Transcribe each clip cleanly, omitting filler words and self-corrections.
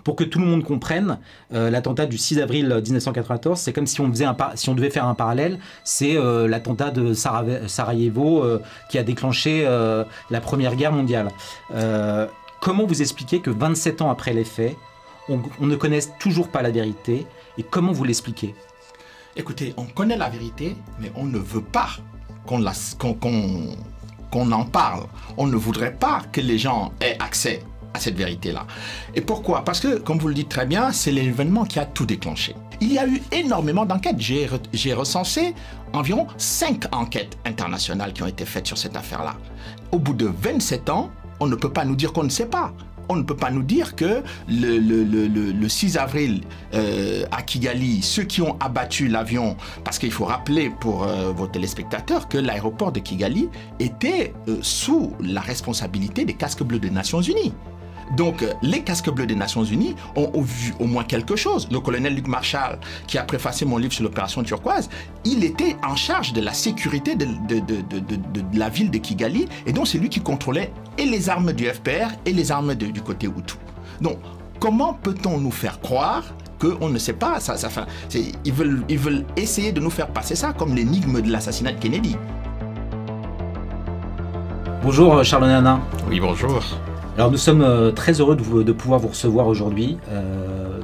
pour que tout le monde comprenne, l'attentat du 6 avril 1994, c'est comme si on devait faire un parallèle, c'est l'attentat de Sarajevo qui a déclenché la Première Guerre mondiale. Comment vous expliquez que 27 ans après les faits, on ne connaisse toujours pas la vérité, et comment vous l'expliquez? Écoutez, on connaît la vérité, mais on ne veut pas qu'on en parle. On ne voudrait pas que les gens aient accès à cette vérité-là. Et pourquoi? Parce que, comme vous le dites très bien, c'est l'événement qui a tout déclenché. Il y a eu énormément d'enquêtes. J'ai recensé environ 5 enquêtes internationales qui ont été faites sur cette affaire-là. Au bout de 27 ans, on ne peut pas nous dire qu'on ne sait pas. On ne peut pas nous dire que le 6 avril à Kigali, ceux qui ont abattu l'avion, parce qu'il faut rappeler pour vos téléspectateurs que l'aéroport de Kigali était sous la responsabilité des casques bleus des Nations Unies. Donc, les casques bleus des Nations Unies ont vu au moins quelque chose. Le colonel Luc Marshall, qui a préfacé mon livre sur l'opération turquoise, il était en charge de la sécurité de la ville de Kigali, et donc c'est lui qui contrôlait et les armes du FPR et les armes du côté Hutu. Donc, comment peut-on nous faire croire qu'on ne sait pas ça, ils veulent essayer de nous faire passer ça comme l'énigme de l'assassinat de Kennedy. Bonjour Charles Nana. Oui, bonjour. Alors nous sommes très heureux de pouvoir vous recevoir aujourd'hui,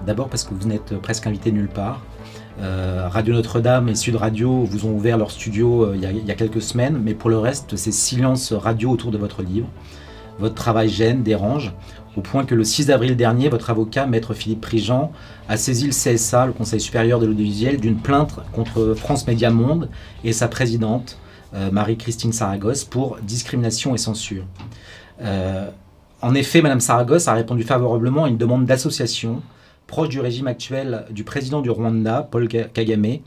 d'abord parce que vous n'êtes presque invité nulle part. Radio Notre-Dame et Sud Radio vous ont ouvert leur studio il y a quelques semaines, mais pour le reste c'est silence radio autour de votre livre. Votre travail gêne, dérange, au point que le 6 avril dernier, votre avocat, maître Philippe Prigent, a saisi le CSA, le Conseil supérieur de l'audiovisuel, d'une plainte contre France Média Monde et sa présidente, Marie-Christine Saragosse, pour discrimination et censure. En effet, Mme Saragosse a répondu favorablement à une demande d'association proche du régime actuel du président du Rwanda, Paul Kagame,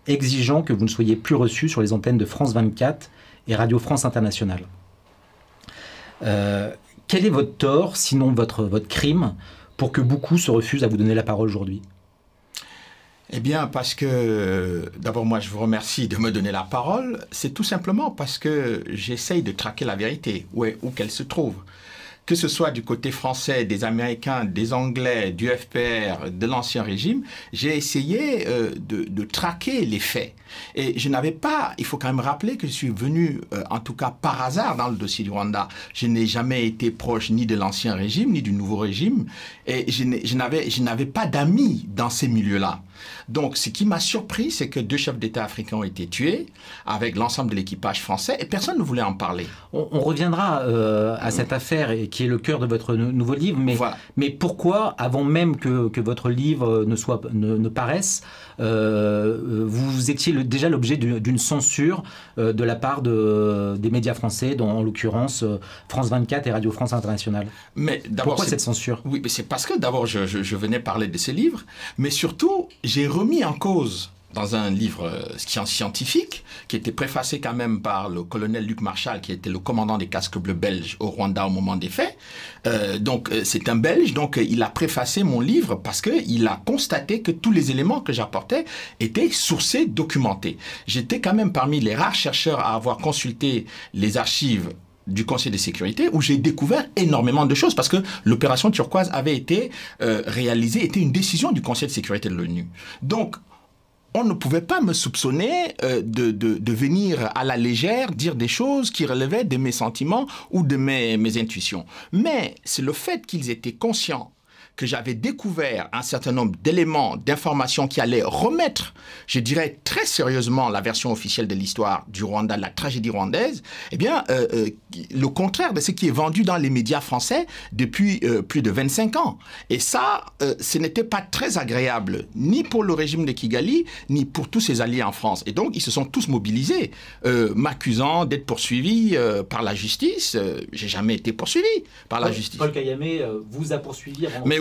exigeant que vous ne soyez plus reçu sur les antennes de France 24 et Radio France Internationale. Quel est votre tort, sinon votre crime, pour que beaucoup se refusent à vous donner la parole aujourd'hui? Eh bien, parce que, d'abord, moi, je vous remercie de me donner la parole. C'est tout simplement parce que j'essaye de traquer la vérité, où qu'elle se trouve. Que ce soit du côté français, des Américains, des Anglais, du FPR, de l'ancien régime, j'ai essayé de traquer les faits. Et je n'avais pas, il faut quand même rappeler que je suis venu, en tout cas par hasard, dans le dossier du Rwanda. Je n'ai jamais été proche ni de l'ancien régime, ni du nouveau régime. Et je n'avais pas d'amis dans ces milieux-là. Donc, ce qui m'a surpris, c'est que 2 chefs d'État africains ont été tués avec l'ensemble de l'équipage français et personne ne voulait en parler. On reviendra à cette affaire et qui est le cœur de votre nouveau livre, mais, voilà. Mais pourquoi, avant même que votre livre ne paraisse, vous étiez déjà l'objet d'une censure de la part des médias français, dont en l'occurrence France 24 et Radio France Internationale? Mais pourquoi cette censure? Oui, mais c'est parce que d'abord je venais parler de ces livres, mais surtout j'ai remis en cause dans un livre scientifique qui était préfacé quand même par le colonel Luc Marshall, qui était le commandant des casques bleus belges au Rwanda au moment des faits. Donc c'est un Belge, donc il a préfacé mon livre parce qu'il a constaté que tous les éléments que j'apportais étaient sourcés, documentés. J'étais quand même parmi les rares chercheurs à avoir consulté les archives du Conseil de sécurité, où j'ai découvert énormément de choses, parce que l'opération turquoise avait été réalisée, était une décision du Conseil de sécurité de l'ONU. Donc, on ne pouvait pas me soupçonner de venir à la légère dire des choses qui relevaient de mes sentiments ou de mes intuitions. Mais c'est le fait qu'ils étaient conscients que j'avais découvert un certain nombre d'éléments, d'informations qui allaient remettre, je dirais très sérieusement, la version officielle de l'histoire du Rwanda, de la tragédie rwandaise, eh bien, le contraire de ce qui est vendu dans les médias français depuis plus de 25 ans. Et ça, ce n'était pas très agréable, ni pour le régime de Kigali, ni pour tous ses alliés en France. Et donc, ils se sont tous mobilisés, m'accusant d'être poursuivi par la justice. J'ai jamais été poursuivi par la justice. Paul Kagame vous a poursuivi avant. Mais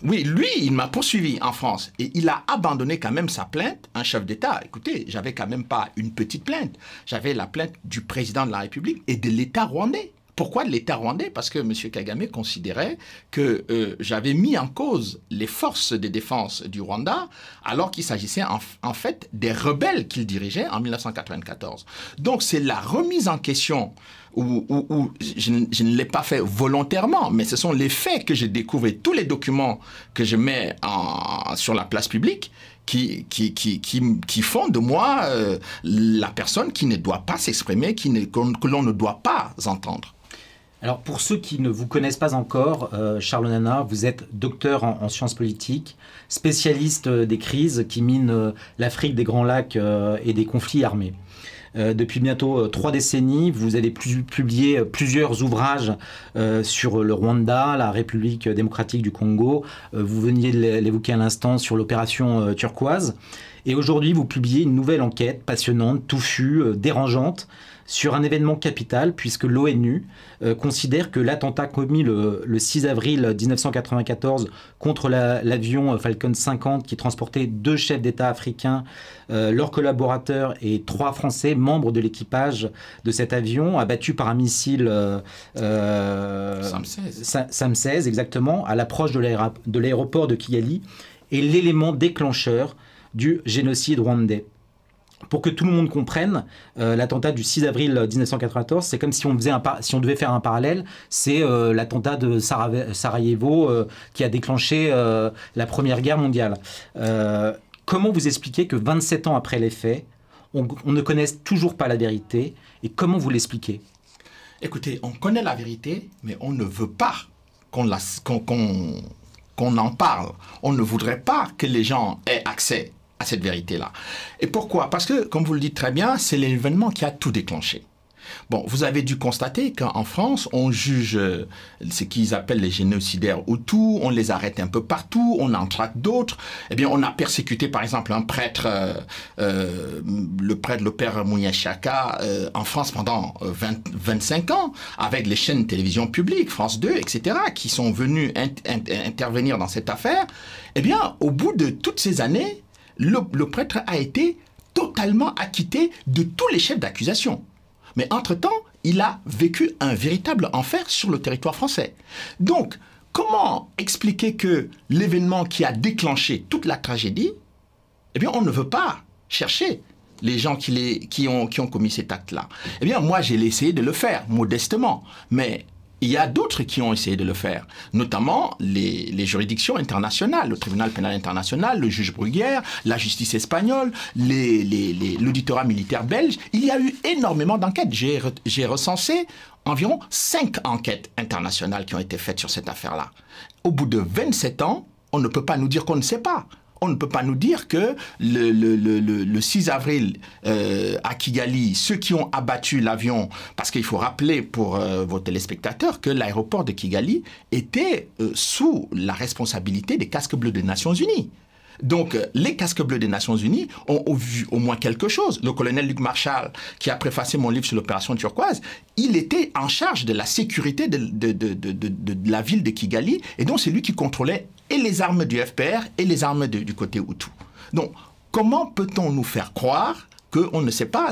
oui, lui, il m'a poursuivi en France et il a abandonné quand même sa plainte, un chef d'État. Écoutez, j'avais quand même pas une petite plainte, j'avais la plainte du président de la République et de l'État rwandais Pourquoi de l'État rwandais? Parce que M. Kagame considérait que j'avais mis en cause les forces de défense du Rwanda, alors qu'il s'agissait en fait des rebelles qu'il dirigeait en 1994. Donc c'est la remise en question où je ne l'ai pas fait volontairement, mais ce sont les faits que je découvre et tous les documents que je mets sur la place publique qui font de moi la personne qui ne doit pas s'exprimer, que l'on ne doit pas entendre. Alors pour ceux qui ne vous connaissent pas encore, Charles Onana, vous êtes docteur en sciences politiques, spécialiste des crises qui minent l'Afrique des Grands Lacs et des conflits armés. Depuis bientôt 3 décennies, vous avez publié plusieurs ouvrages sur le Rwanda, la République démocratique du Congo. Vous veniez de l'évoquer à l'instant sur l'opération Turquoise. Et aujourd'hui, vous publiez une nouvelle enquête passionnante, touffue, dérangeante, sur un événement capital, puisque l'ONU considère que l'attentat commis le 6 avril 1994 contre l'avion Falcon 50 qui transportait 2 chefs d'État africains, leurs collaborateurs et 3 Français, membres de l'équipage de cet avion, abattus par un missile SAM 16, exactement, à l'approche de l'aéroport de Kigali, est l'élément déclencheur du génocide rwandais. Pour que tout le monde comprenne, l'attentat du 6 avril 1994, c'est comme si on devait faire un parallèle, c'est l'attentat de Sarajevo qui a déclenché la Première Guerre mondiale. Comment vous expliquez que 27 ans après les faits, on ne connaisse toujours pas la vérité, et comment vous l'expliquez? Écoutez, on connaît la vérité, mais on ne veut pas qu'on en parle. On ne voudrait pas que les gens aient accès à cette vérité-là. Et pourquoi? Parce que, comme vous le dites très bien, c'est l'événement qui a tout déclenché. Bon, vous avez dû constater qu'en France, on juge ce qu'ils appellent les génocidaires Hutus, on les arrête un peu partout, on en traque d'autres. Eh bien, on a persécuté, par exemple, un prêtre, le père Mouniachaka, en France pendant 25 ans, avec les chaînes de télévision publiques, France 2, etc., qui sont venus intervenir dans cette affaire. Eh bien, au bout de toutes ces années, le prêtre a été totalement acquitté de tous les chefs d'accusation. Mais entre-temps, il a vécu un véritable enfer sur le territoire français. Donc, comment expliquer que l'événement qui a déclenché toute la tragédie, eh bien, on ne veut pas chercher les gens qui ont commis cet acte-là? Eh bien, moi, j'ai essayé de le faire, modestement. Mais il y a d'autres qui ont essayé de le faire, notamment les juridictions internationales, le tribunal pénal international, le juge Bruguière, la justice espagnole, l'auditorat militaire belge. Il y a eu énormément d'enquêtes. J'ai recensé environ 5 enquêtes internationales qui ont été faites sur cette affaire-là. Au bout de 27 ans, on ne peut pas nous dire qu'on ne sait pas. On ne peut pas nous dire que le 6 avril à Kigali, ceux qui ont abattu l'avion, parce qu'il faut rappeler pour vos téléspectateurs que l'aéroport de Kigali était sous la responsabilité des casques bleus des Nations Unies. Donc, les casques bleus des Nations Unies ont vu au moins quelque chose. Le colonel Luc Marshall, qui a préfacé mon livre sur l'opération Turquoise, il était en charge de la sécurité de la ville de Kigali, et donc c'est lui qui contrôlait et les armes du FPR et les armes du côté Hutu. Donc, comment peut-on nous faire croire qu'on ne sait pas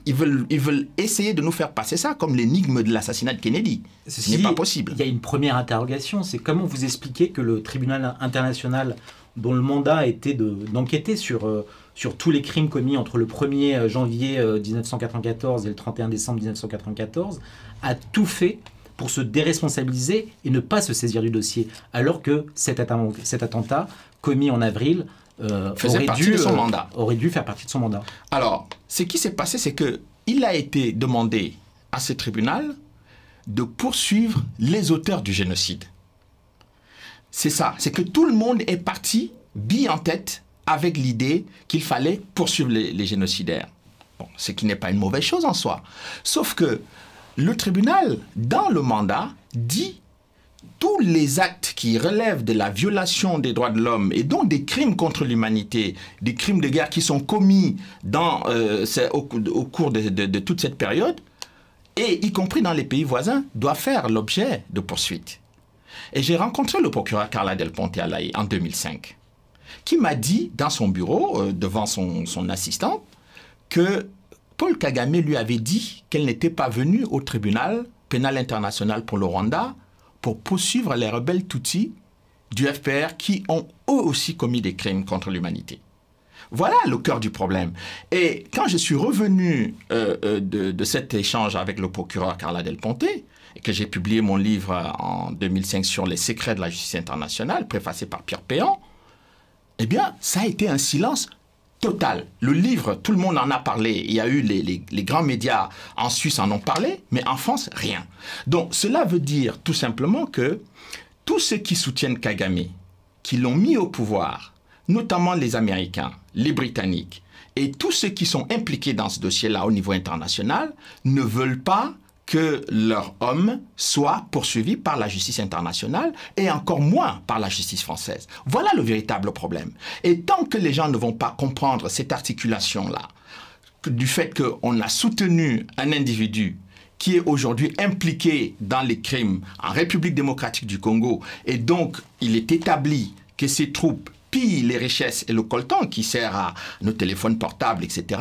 ils veulent essayer de nous faire passer ça comme l'énigme de l'assassinat de Kennedy. Ce n'est pas possible. Il y a une première interrogation, c'est comment vous expliquez que le tribunal international, dont le mandat était d'enquêter sur tous les crimes commis entre le 1er janvier 1994 et le 31 décembre 1994, a tout fait pour se déresponsabiliser et ne pas se saisir du dossier, alors que cet attentat commis en avril aurait dû faire partie de son mandat. Alors, ce qui s'est passé, c'est qu'il a été demandé à ce tribunal de poursuivre les auteurs du génocide. C'est ça, c'est que tout le monde est parti, bille en tête, avec l'idée qu'il fallait poursuivre les génocidaires. Bon, ce qui n'est pas une mauvaise chose en soi. Sauf que le tribunal, dans le mandat, dit tous les actes qui relèvent de la violation des droits de l'homme et donc des crimes contre l'humanité, des crimes de guerre qui sont commis au cours de toute cette période, et y compris dans les pays voisins, doivent faire l'objet de poursuites. Et j'ai rencontré le procureur Carla Del Ponte à La Haye en 2005, qui m'a dit dans son bureau, devant son assistante, que Paul Kagame lui avait dit qu'elle n'était pas venue au tribunal pénal international pour le Rwanda pour poursuivre les rebelles Tutsis du FPR qui ont eux aussi commis des crimes contre l'humanité. Voilà le cœur du problème. Et quand je suis revenu de cet échange avec le procureur Carla Del Ponte, et que j'ai publié mon livre en 2005 sur les secrets de la justice internationale, préfacé par Pierre Péan, eh bien, ça a été un silence total. Le livre, tout le monde en a parlé. Il y a eu les grands médias en Suisse en ont parlé, mais en France, rien. Donc, cela veut dire tout simplement que tous ceux qui soutiennent Kagame, qui l'ont mis au pouvoir, notamment les Américains, les Britanniques, et tous ceux qui sont impliqués dans ce dossier-là au niveau international, ne veulent pas que leurs hommes soient poursuivis par la justice internationale et encore moins par la justice française. Voilà le véritable problème. Et tant que les gens ne vont pas comprendre cette articulation-là, du fait qu'on a soutenu un individu qui est aujourd'hui impliqué dans les crimes en République démocratique du Congo, et donc il est établi que ces troupes pillent les richesses et le coltan qui sert à nos téléphones portables, etc.,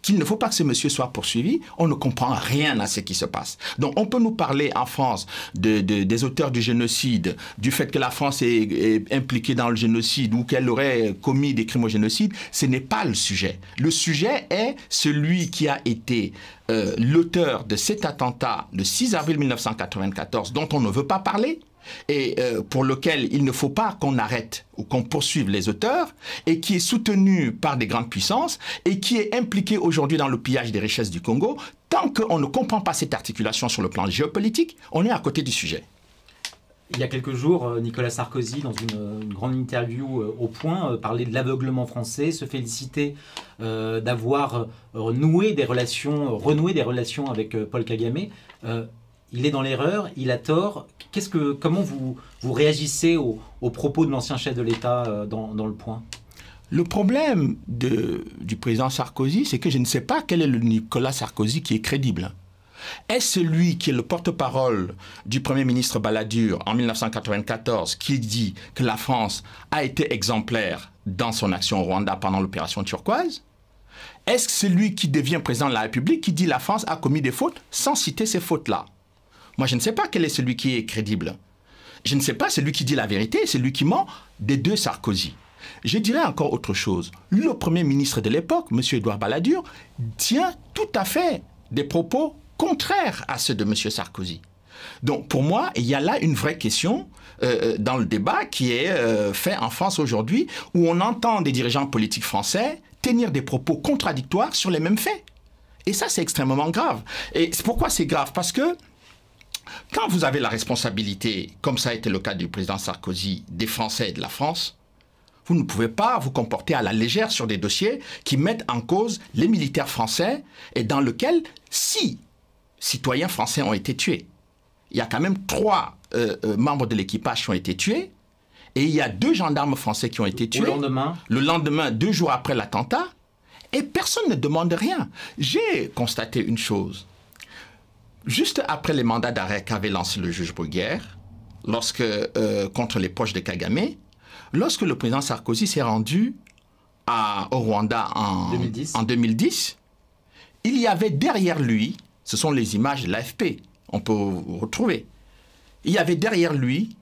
qu'il ne faut pas que ce monsieur soit poursuivi, on ne comprend rien à ce qui se passe. Donc on peut nous parler en France des auteurs du génocide, du fait que la France est impliquée dans le génocide ou qu'elle aurait commis des crimes au génocide. Ce n'est pas le sujet. Le sujet est celui qui a été l'auteur de cet attentat le 6 avril 1994 dont on ne veut pas parler, et pour lequel il ne faut pas qu'on arrête ou qu'on poursuive les auteurs, et qui est soutenu par des grandes puissances, et qui est impliqué aujourd'hui dans le pillage des richesses du Congo. Tant qu'on ne comprend pas cette articulation sur le plan géopolitique, on est à côté du sujet. Il y a quelques jours, Nicolas Sarkozy, dans une grande interview au Point, parlait de l'aveuglement français, se félicitait d'avoir renoué des relations avec Paul Kagame. Il est dans l'erreur, il a tort. Comment vous réagissez aux propos de l'ancien chef de l'État dans le Point? Le problème du président Sarkozy, c'est que je ne sais pas quel est le Nicolas Sarkozy qui est crédible. Est-ce celui qui est le porte-parole du Premier ministre Balladur en 1994 qui dit que la France a été exemplaire dans son action au Rwanda pendant l'opération turquoise? Est-ce celui qui devient président de la République qui dit que la France a commis des fautes sans citer ces fautes-là? Moi, je ne sais pas quel est celui qui est crédible. Je ne sais pas celui qui dit la vérité, celui qui ment des deux Sarkozy. Je dirais encore autre chose. Le Premier ministre de l'époque, M. Édouard Balladur, tient tout à fait des propos contraires à ceux de M. Sarkozy. Donc, pour moi, il y a là une vraie question dans le débat qui est fait en France aujourd'hui, où on entend des dirigeants politiques français tenir des propos contradictoires sur les mêmes faits. Et ça, c'est extrêmement grave. Et pourquoi c'est grave? Parce que quand vous avez la responsabilité, comme ça a été le cas du président Sarkozy, des Français et de la France, vous ne pouvez pas vous comporter à la légère sur des dossiers qui mettent en cause les militaires français et dans lequel 6 citoyens français ont été tués. Il y a quand même 3 membres de l'équipage qui ont été tués et il y a 2 gendarmes français qui ont été tués. Le lendemain, 2 jours après l'attentat, et personne ne demande rien. J'ai constaté une chose. Juste après les mandats d'arrêt qu'avait lancé le juge Bruguière, contre les proches de Kagame, lorsque le président Sarkozy s'est rendu au Rwanda en 2010, il y avait derrière lui, ce sont les images de l'AFP, on peut retrouver, il y avait derrière lui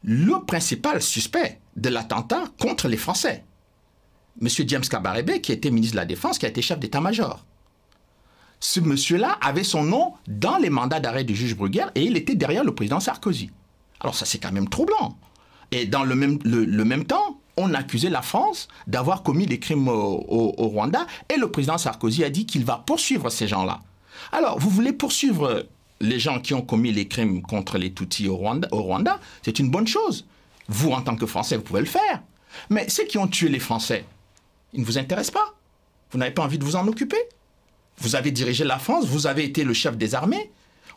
le principal suspect de l'attentat contre les Français, M. James Kabarebe, qui était ministre de la Défense, qui a été chef d'état-major. Ce monsieur-là avait son nom dans les mandats d'arrêt du juge Bruguière et il était derrière le président Sarkozy. Alors ça, c'est quand même troublant. Et dans le même temps, on accusait la France d'avoir commis des crimes au Rwanda et le président Sarkozy a dit qu'il va poursuivre ces gens-là. Alors, vous voulez poursuivre les gens qui ont commis les crimes contre les Tutsis au Rwanda, c'est une bonne chose. Vous, en tant que Français, vous pouvez le faire. Mais ceux qui ont tué les Français, ils ne vous intéressent pas. Vous n'avez pas envie de vous en occuper. Vous avez dirigé la France, vous avez été le chef des armées.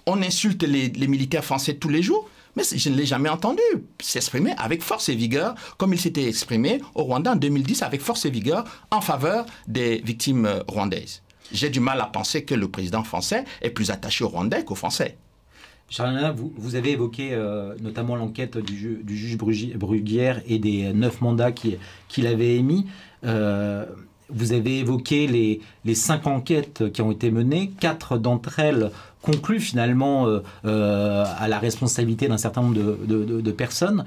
On insulte les militaires français tous les jours, mais je ne l'ai jamais entendu s'exprimer avec force et vigueur, comme il s'était exprimé au Rwanda en 2010, avec force et vigueur, en faveur des victimes rwandaises. J'ai du mal à penser que le président français est plus attaché aux Rwandais qu'aux Français. Charles Nana, vous avez évoqué notamment l'enquête du juge Bruguière et des 9 mandats qu'il avait émis. Vous avez évoqué les 5 enquêtes qui ont été menées. 4 d'entre elles concluent finalement à la responsabilité d'un certain nombre de personnes.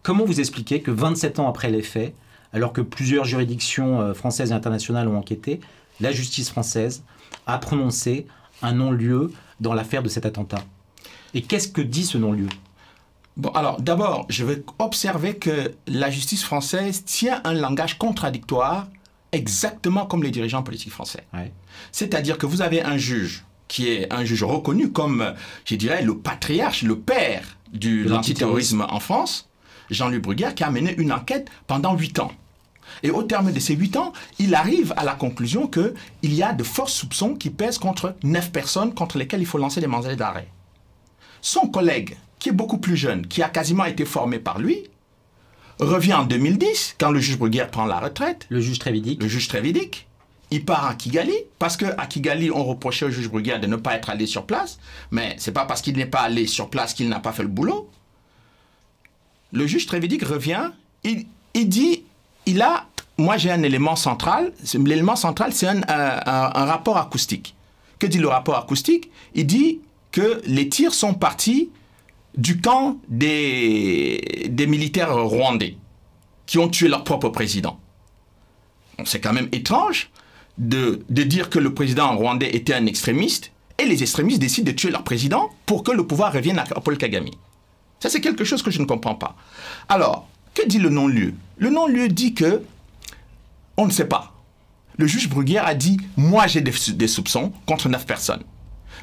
Comment vous expliquez que 27 ans après les faits, alors que plusieurs juridictions françaises et internationales ont enquêté, la justice française a prononcé un non-lieu dans l'affaire de cet attentat? Et qu'est-ce que dit ce non-lieu? Bon, alors, d'abord, je vais observer que la justice française tient un langage contradictoire, exactement comme les dirigeants politiques français. Ouais. C'est-à-dire que vous avez un juge qui est un juge reconnu comme, je dirais, le patriarche, le père de l'antiterrorisme en France, Jean-Luc Bruguière, qui a mené une enquête pendant 8 ans. Et au terme de ces 8 ans, il arrive à la conclusion qu'il y a de forts soupçons qui pèsent contre 9 personnes contre lesquelles il faut lancer des mandats d'arrêt. Son collègue, qui est beaucoup plus jeune, qui a quasiment été formé par lui, revient en 2010, quand le juge Bruguière prend la retraite. Le juge Trévidic. Le juge Trévidic. Il part à Kigali, parce qu'à Kigali, on reprochait au juge Bruguière de ne pas être allé sur place. Mais ce n'est pas parce qu'il n'est pas allé sur place qu'il n'a pas fait le boulot. Le juge Trévidic revient, il dit, moi j'ai un élément central, l'élément central c'est un rapport acoustique. Que dit le rapport acoustique? Il dit que les tirs sont partis du camp des militaires rwandais qui ont tué leur propre président. C'est quand même étrange de dire que le président rwandais était un extrémiste et les extrémistes décident de tuer leur président pour que le pouvoir revienne à Paul Kagame. Ça, c'est quelque chose que je ne comprends pas. Alors, que dit le non-lieu? Le non-lieu dit que on ne sait pas. Le juge Bruguière a dit « Moi, j'ai des soupçons contre 9 personnes ».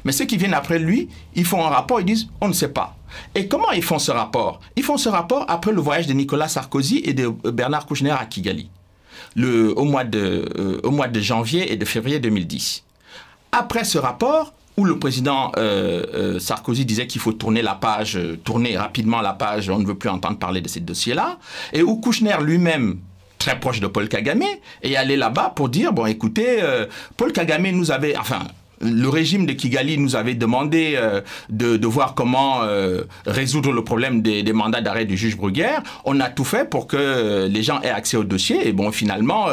Mais ceux qui viennent après lui, ils font un rapport, ils disent « On ne sait pas ». Et comment ils font ce rapport? Ils font ce rapport après le voyage de Nicolas Sarkozy et de Bernard Kouchner à Kigali, au mois de janvier et de février 2010. Après ce rapport, où le président Sarkozy disait qu'il faut tourner rapidement la page, on ne veut plus entendre parler de ces dossiers-là, et où Kouchner lui-même, très proche de Paul Kagame, est allé là-bas pour dire, bon écoutez, Paul Kagame nous avait, enfin, le régime de Kigali nous avait demandé de voir comment résoudre le problème des mandats d'arrêt du juge Bruguière. On a tout fait pour que les gens aient accès au dossier, et bon, finalement,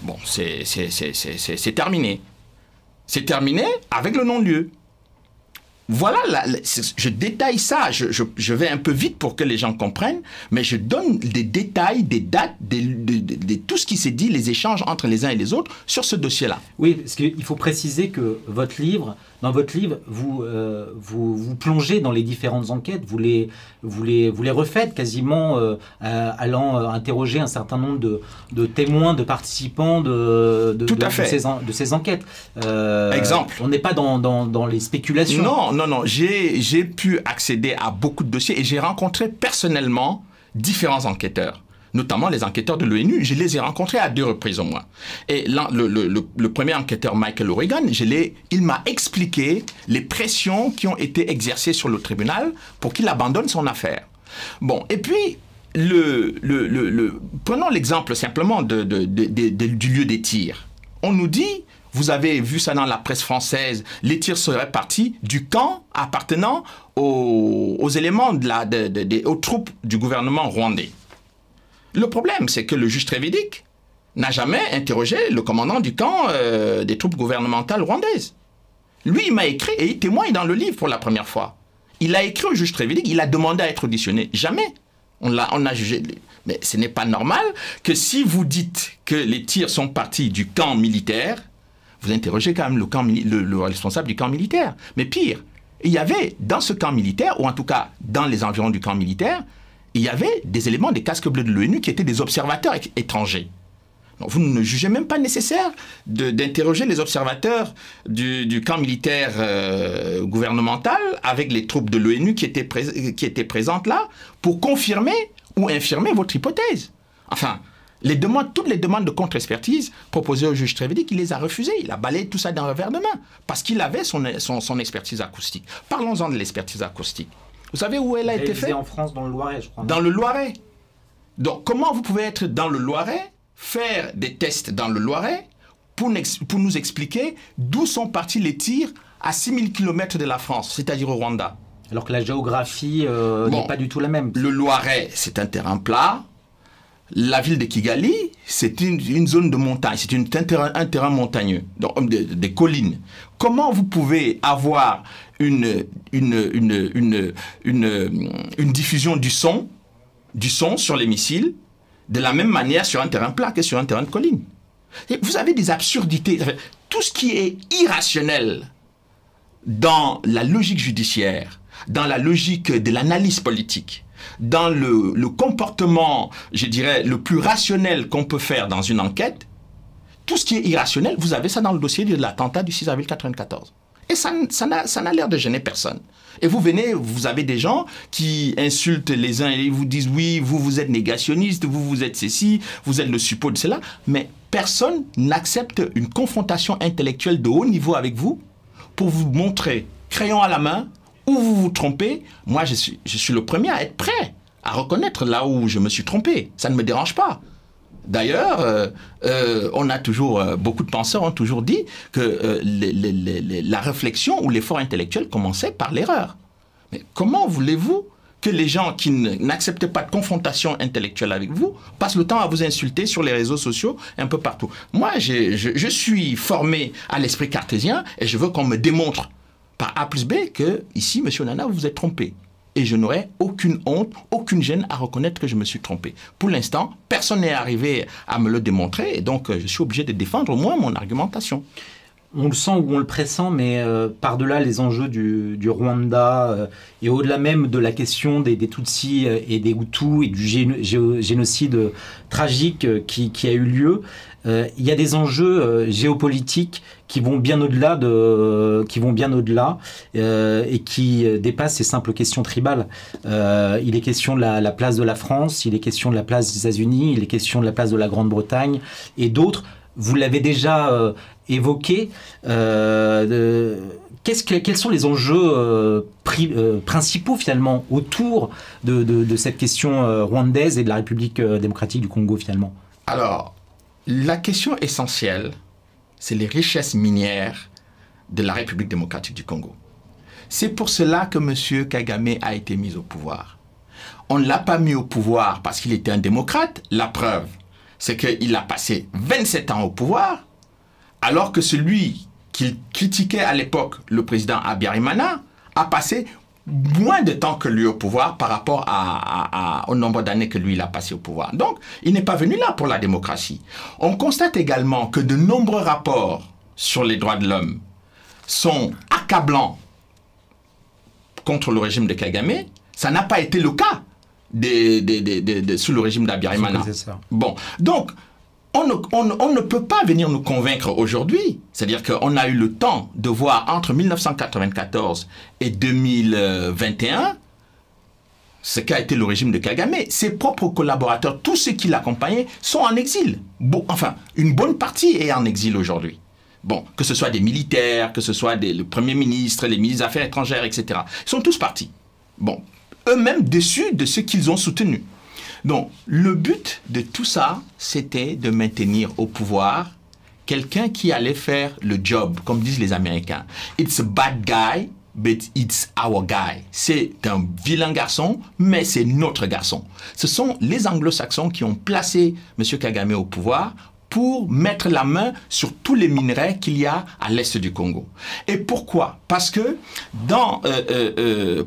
bon, c'est terminé. C'est terminé avec le non-lieu. Voilà, je détaille ça, je vais un peu vite pour que les gens comprennent, mais je donne des détails, des dates, tout ce qui s'est dit, les échanges entre les uns et les autres sur ce dossier-là. Oui, parce qu'il faut préciser que dans votre livre, vous plongez dans les différentes enquêtes, vous les refaites quasiment allant interroger un certain nombre de témoins, de participants de ces enquêtes. Exemple. On n'est pas dans les spéculations. Non, j'ai pu accéder à beaucoup de dossiers et j'ai rencontré personnellement différents enquêteurs, notamment les enquêteurs de l'ONU. Je les ai rencontrés à 2 reprises au moins. Et le premier enquêteur, Michael O'Regan, il m'a expliqué les pressions qui ont été exercées sur le tribunal pour qu'il abandonne son affaire. Bon, et puis, prenons l'exemple simplement du lieu des tirs. On nous dit... Vous avez vu ça dans la presse française, les tirs seraient partis du camp appartenant aux éléments aux troupes du gouvernement rwandais. Le problème, c'est que le juge Trévidic n'a jamais interrogé le commandant du camp des troupes gouvernementales rwandaises. Lui, il m'a écrit et il témoigne dans le livre pour la première fois. Il a écrit au juge Trévidic, il a demandé à être auditionné. Jamais. On a jugé. Mais ce n'est pas normal que si vous dites que les tirs sont partis du camp militaire, vous interrogez quand même le responsable du camp militaire. Mais pire, il y avait dans ce camp militaire, ou en tout cas dans les environs du camp militaire, il y avait des éléments des casques bleus de l'ONU qui étaient des observateurs étrangers. Donc vous ne jugez même pas nécessaire d'interroger les observateurs du camp militaire gouvernemental avec les troupes de l'ONU qui étaient présentes là pour confirmer ou infirmer votre hypothèse. Enfin... toutes les demandes de contre-expertise proposées au juge Trévidic, il les a refusées. Il a balayé tout ça d'un revers de main parce qu'il avait son expertise acoustique. Parlons-en de l'expertise acoustique. Vous savez où elle a été faite? En France, dans le Loiret, je crois. Dans le Loiret. Donc, comment vous pouvez être dans le Loiret, faire des tests dans le Loiret pour nous expliquer d'où sont partis les tirs à 6000 km de la France, c'est-à-dire au Rwanda? Alors que la géographie n'est pas du tout la même. Le Loiret, c'est un terrain plat. la ville de Kigali, c'est une zone de montagne, c'est un terrain montagneux, donc des collines. Comment vous pouvez avoir une diffusion du son sur les missiles de la même manière sur un terrain plat que sur un terrain de colline? Et vous avez des absurdités. Tout ce qui est irrationnel dans la logique judiciaire, dans la logique de l'analyse politique, dans le comportement, je dirais, le plus rationnel qu'on peut faire dans une enquête, tout ce qui est irrationnel, vous avez ça dans le dossier de l'attentat du 6 avril 1994. Et ça n'a l'air de gêner personne. Et vous avez des gens qui insultent les uns et ils vous disent, oui, vous êtes négationniste, vous êtes ceci, vous êtes le suppôt de cela. Mais personne n'accepte une confrontation intellectuelle de haut niveau avec vous pour vous montrer, crayon à la main, où vous vous trompez. Moi, je suis le premier à être prêt à reconnaître là où je me suis trompé. Ça ne me dérange pas. D'ailleurs, on a toujours, beaucoup de penseurs ont toujours dit que la réflexion ou l'effort intellectuel commençait par l'erreur. Mais comment voulez-vous que les gens qui n'acceptent pas de confrontation intellectuelle avec vous passent le temps à vous insulter sur les réseaux sociaux un peu partout? Moi, je suis formé à l'esprit cartésien et je veux qu'on me démontre par A plus B que ici, monsieur Nana, vous vous êtes trompé. Et je n'aurai aucune honte, aucune gêne à reconnaître que je me suis trompé. Pour l'instant, personne n'est arrivé à me le démontrer, et donc je suis obligé de défendre au moins mon argumentation. On le sent ou on le pressent, mais par-delà les enjeux du Rwanda et au-delà même de la question des Tutsis et des Hutus et du génocide tragique qui a eu lieu, il y a des enjeux géopolitiques qui vont bien au-delà et qui dépassent ces simples questions tribales. Il est question de la place de la France, il est question de la place des États-Unis, il est question de la place de la Grande-Bretagne et d'autres. Vous l'avez déjà évoqué. Quels sont les enjeux principaux finalement autour de cette question rwandaise et de la République démocratique du Congo finalement? Alors, la question essentielle, c'est les richesses minières de la République démocratique du Congo. C'est pour cela que M. Kagame a été mis au pouvoir. On ne l'a pas mis au pouvoir parce qu'il était un démocrate. La preuve, c'est qu'il a passé 27 ans au pouvoir, alors que celui qu'il critiquait à l'époque, le président Habyarimana, a passé moins de temps que lui au pouvoir par rapport au nombre d'années que lui il a passé au pouvoir. Donc, il n'est pas venu là pour la démocratie. On constate également que de nombreux rapports sur les droits de l'homme sont accablants contre le régime de Kagame. Ça n'a pas été le cas sous le régime d'Habyarimana. Bon, donc, on ne peut pas venir nous convaincre aujourd'hui. C'est-à-dire qu'on a eu le temps de voir entre 1994 et 2021 ce qu'a été le régime de Kagame. Ses propres collaborateurs, tous ceux qui l'accompagnaient, sont en exil. Bon, enfin, une bonne partie est en exil aujourd'hui. Bon, que ce soit des militaires, que ce soit le Premier ministre, les ministres des Affaires étrangères, etc. Ils sont tous partis. Bon, eux-mêmes déçus de ce qu'ils ont soutenu. Donc, le but de tout ça, c'était de maintenir au pouvoir quelqu'un qui allait faire le job, comme disent les Américains. It's a bad guy, but it's our guy. C'est un vilain garçon, mais c'est notre garçon. Ce sont les anglo-saxons qui ont placé M. Kagame au pouvoir pour mettre la main sur tous les minerais qu'il y a à l'est du Congo. Et pourquoi? Parce que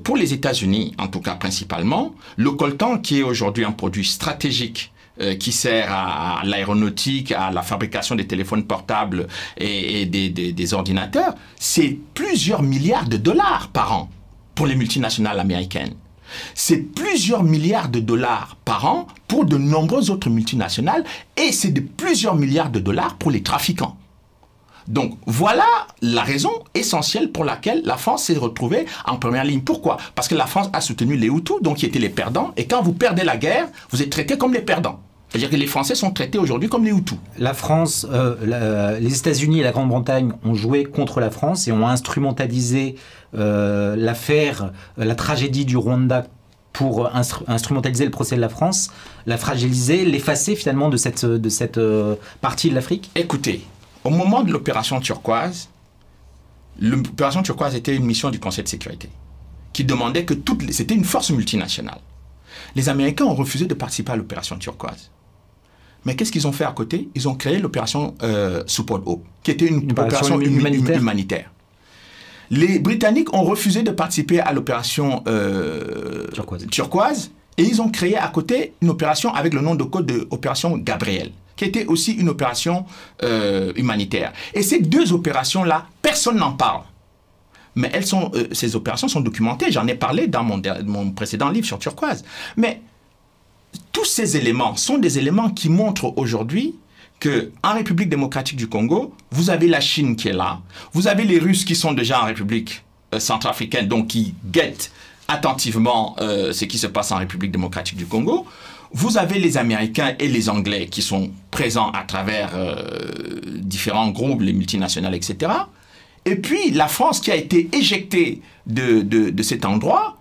pour les États-Unis, en tout cas principalement, le coltan, qui est aujourd'hui un produit stratégique qui sert à l'aéronautique, à la fabrication des téléphones portables et des ordinateurs, c'est plusieurs milliards de dollars par an pour les multinationales américaines. C'est plusieurs milliards de dollars par an pour de nombreuses autres multinationales et c'est de plusieurs milliards de dollars pour les trafiquants. Donc voilà la raison essentielle pour laquelle la France s'est retrouvée en première ligne. Pourquoi? Parce que la France a soutenu les Hutus, donc qui étaient les perdants, et quand vous perdez la guerre, vous êtes traités comme les perdants. C'est-à-dire que les Français sont traités aujourd'hui comme les Hutus. La France, les États-Unis et la Grande-Bretagne ont joué contre la France et ont instrumentalisé l'affaire, la tragédie du Rwanda pour instrumentaliser le procès de la France, la fragiliser, l'effacer finalement de cette partie de l'Afrique. Écoutez, au moment de l'opération Turquoise était une mission du Conseil de sécurité qui demandait que c'était une force multinationale. Les Américains ont refusé de participer à l'opération Turquoise. Mais qu'est-ce qu'ils ont fait à côté? Ils ont créé l'opération Support Hope, qui était une opération humanitaire. Les Britanniques ont refusé de participer à l'opération Turquoise et ils ont créé à côté une opération avec le nom de code de opération Gabriel, qui était aussi une opération humanitaire. Et ces deux opérations-là, personne n'en parle. Mais ces opérations sont documentées. J'en ai parlé dans mon précédent livre sur Turquoise. Mais tous ces éléments sont des éléments qui montrent aujourd'hui qu'en République démocratique du Congo, vous avez la Chine qui est là, vous avez les Russes qui sont déjà en République centrafricaine, donc qui guettent attentivement ce qui se passe en République démocratique du Congo, vous avez les Américains et les Anglais qui sont présents à travers différents groupes, les multinationales, etc. Et puis la France qui a été éjectée de cet endroit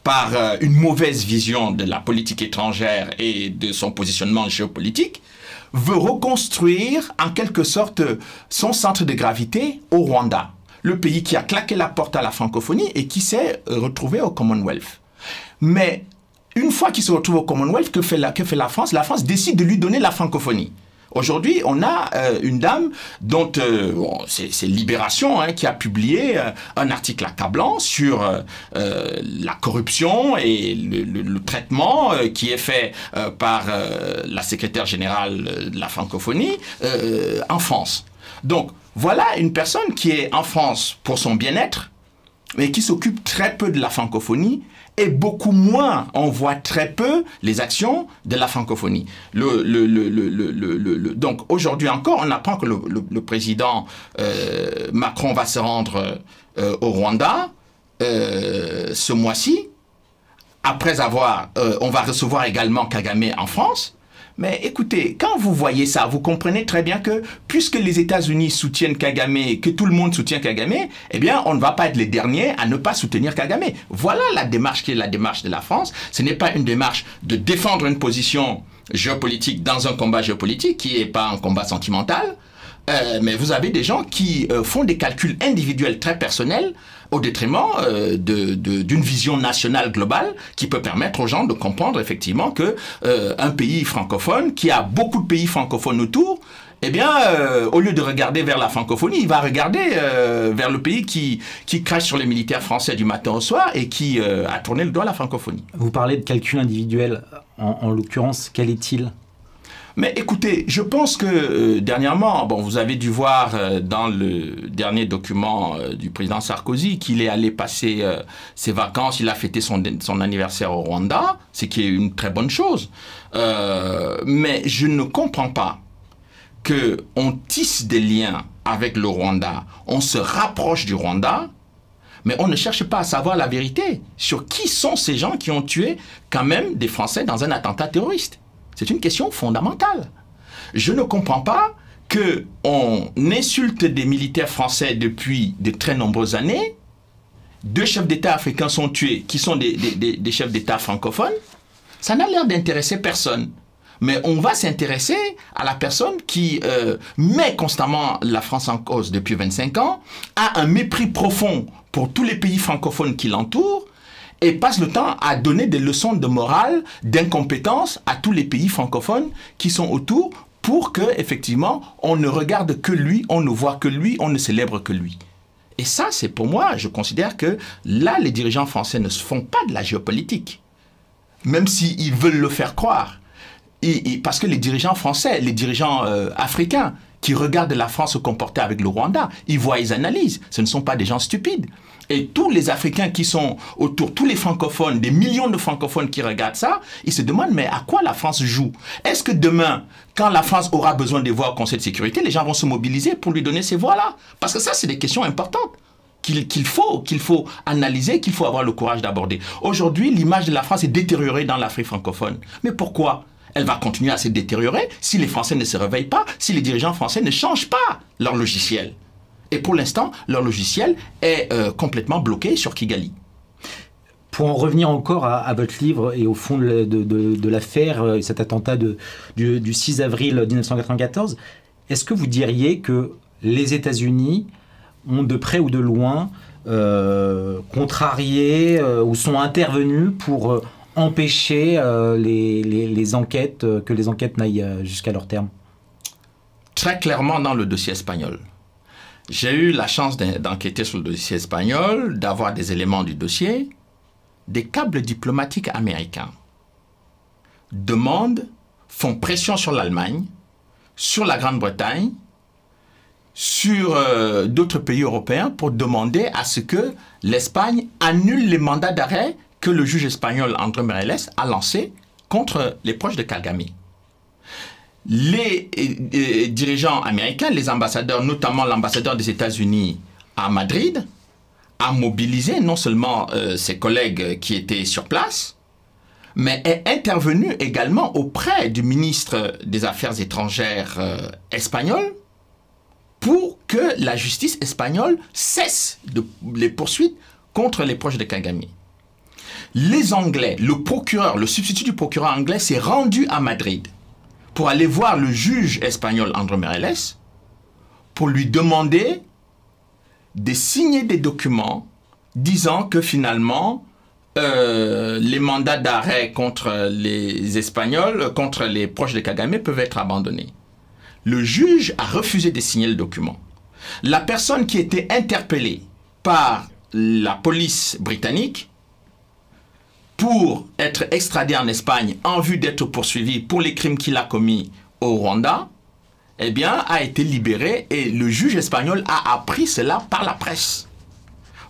par une mauvaise vision de la politique étrangère et de son positionnement géopolitique, veut reconstruire en quelque sorte son centre de gravité au Rwanda, le pays qui a claqué la porte à la francophonie et qui s'est retrouvé au Commonwealth. Mais une fois qu'il se retrouve au Commonwealth, que fait la France? La France décide de lui donner la francophonie. Aujourd'hui, on a une dame dont c'est Libération qui a publié un article accablant sur la corruption et le traitement qui est fait par la secrétaire générale de la francophonie en France. Donc, voilà une personne qui est en France pour son bien-être, mais qui s'occupe très peu de la francophonie et beaucoup moins, on voit très peu les actions de la francophonie. Donc aujourd'hui encore, on apprend que le président Macron va se rendre au Rwanda ce mois-ci. Après on va recevoir également Kagame en France. Mais écoutez, quand vous voyez ça, vous comprenez très bien que puisque les États-Unis soutiennent Kagame, que tout le monde soutient Kagame, eh bien, on ne va pas être les derniers à ne pas soutenir Kagame. Voilà la démarche qui est la démarche de la France. Ce n'est pas une démarche de défendre une position géopolitique dans un combat géopolitique qui n'est pas un combat sentimental. Mais vous avez des gens qui font des calculs individuels très personnels au détriment d'une vision nationale globale qui peut permettre aux gens de comprendre effectivement que un pays francophone qui a beaucoup de pays francophones autour, eh bien, au lieu de regarder vers la francophonie, il va regarder vers le pays qui crache sur les militaires français du matin au soir et qui a tourné le doigt à la francophonie. Vous parlez de calcul individuel, en l'occurrence, quel est-il ? Mais écoutez, je pense que dernièrement, vous avez dû voir dans le dernier document du président Sarkozy qu'il est allé passer ses vacances, il a fêté son anniversaire au Rwanda, ce qui est une très bonne chose. Mais je ne comprends pas qu'on tisse des liens avec le Rwanda, on se rapproche du Rwanda, mais on ne cherche pas à savoir la vérité sur qui sont ces gens qui ont tué quand même des Français dans un attentat terroriste. C'est une question fondamentale. Je ne comprends pas qu'on insulte des militaires français depuis de très nombreuses années. 2 chefs d'État africains sont tués, qui sont des chefs d'État francophones. Ça n'a l'air d'intéresser personne. Mais on va s'intéresser à la personne qui met constamment la France en cause depuis 25 ans, a un mépris profond pour tous les pays francophones qui l'entourent, et passe le temps à donner des leçons de morale, d'incompétence à tous les pays francophones qui sont autour pour que, effectivement, on ne regarde que lui, on ne voit que lui, on ne célèbre que lui. Et ça, c'est pour moi, je considère que là, les dirigeants français ne se font pas de la géopolitique, même s'ils veulent le faire croire. Parce que les dirigeants français, les dirigeants africains, qui regardent la France se comporter avec le Rwanda, ils voient, ils analysent. Ce ne sont pas des gens stupides. Et tous les Africains qui sont autour, tous les francophones, des millions de francophones qui regardent ça, ils se demandent, mais à quoi la France joue? Est-ce que demain, quand la France aura besoin des voix au Conseil de sécurité, les gens vont se mobiliser pour lui donner ces voix-là? Parce que ça, c'est des questions importantes qu'il faut analyser, qu'il faut avoir le courage d'aborder. Aujourd'hui, l'image de la France est détériorée dans l'Afrique francophone. Mais pourquoi? Elle va continuer à se détériorer si les Français ne se réveillent pas, si les dirigeants français ne changent pas leur logiciel. Et pour l'instant, leur logiciel est complètement bloqué sur Kigali. Pour en revenir encore à votre livre et au fond de l'affaire, cet attentat du 6 avril 1994, est-ce que vous diriez que les États-Unis ont de près ou de loin contrarié ou sont intervenus pour empêcher les enquêtes, que les enquêtes n'aillent jusqu'à leur terme? Très clairement dans le dossier espagnol. J'ai eu la chance d'enquêter sur le dossier espagnol, d'avoir des éléments du dossier. Des câbles diplomatiques américains font pression sur l'Allemagne, sur la Grande-Bretagne, sur d'autres pays européens pour demander à ce que l'Espagne annule les mandats d'arrêt que le juge espagnol André Morales a lancés contre les proches de Kagame. Les dirigeants américains, les ambassadeurs, notamment l'ambassadeur des États-Unis à Madrid, a mobilisé non seulement ses collègues qui étaient sur place, mais est intervenu également auprès du ministre des Affaires étrangères espagnol pour que la justice espagnole cesse les poursuites contre les proches de Kagame. Les Anglais, le substitut du procureur anglais s'est rendu à Madrid pour aller voir le juge espagnol André Morales pour lui demander de signer des documents disant que finalement les mandats d'arrêt contre les Espagnols, contre les proches de Kagame peuvent être abandonnés. Le juge a refusé de signer le document. La personne qui était interpellée par la police britannique pour être extradé en Espagne en vue d'être poursuivi pour les crimes qu'il a commis au Rwanda, eh bien, a été libéré et le juge espagnol a appris cela par la presse.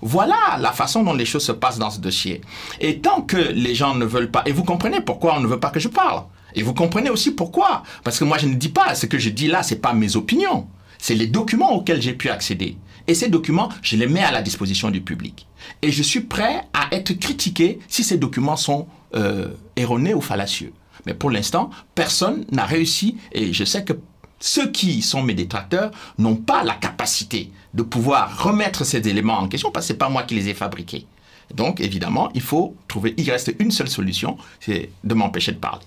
Voilà la façon dont les choses se passent dans ce dossier. Et tant que les gens ne veulent pas, et vous comprenez pourquoi on ne veut pas que je parle, et vous comprenez aussi pourquoi, parce que moi je ne dis pas, ce que je dis là, ce n'est pas mes opinions, c'est les documents auxquels j'ai pu accéder. Et ces documents, je les mets à la disposition du public. Et je suis prêt à être critiqué si ces documents sont erronés ou fallacieux. Mais pour l'instant, personne n'a réussi, et je sais que ceux qui sont mes détracteurs n'ont pas la capacité de pouvoir remettre ces éléments en question parce que ce n'est pas moi qui les ai fabriqués. Donc, évidemment, il reste une seule solution, c'est de m'empêcher de parler.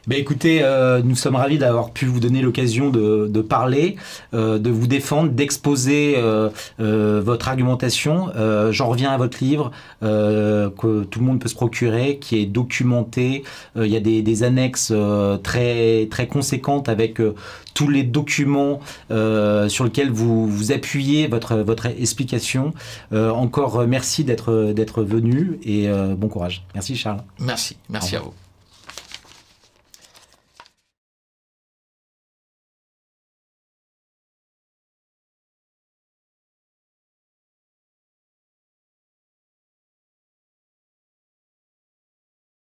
Ben écoutez, nous sommes ravis d'avoir pu vous donner l'occasion de parler, de vous défendre, d'exposer votre argumentation. J'en reviens à votre livre que tout le monde peut se procurer, qui est documenté. Il y a des annexes très, très conséquentes avec tous les documents sur lesquels vous appuyez votre explication. Encore merci d'être venu et bon courage. Merci Charles. Merci à vous.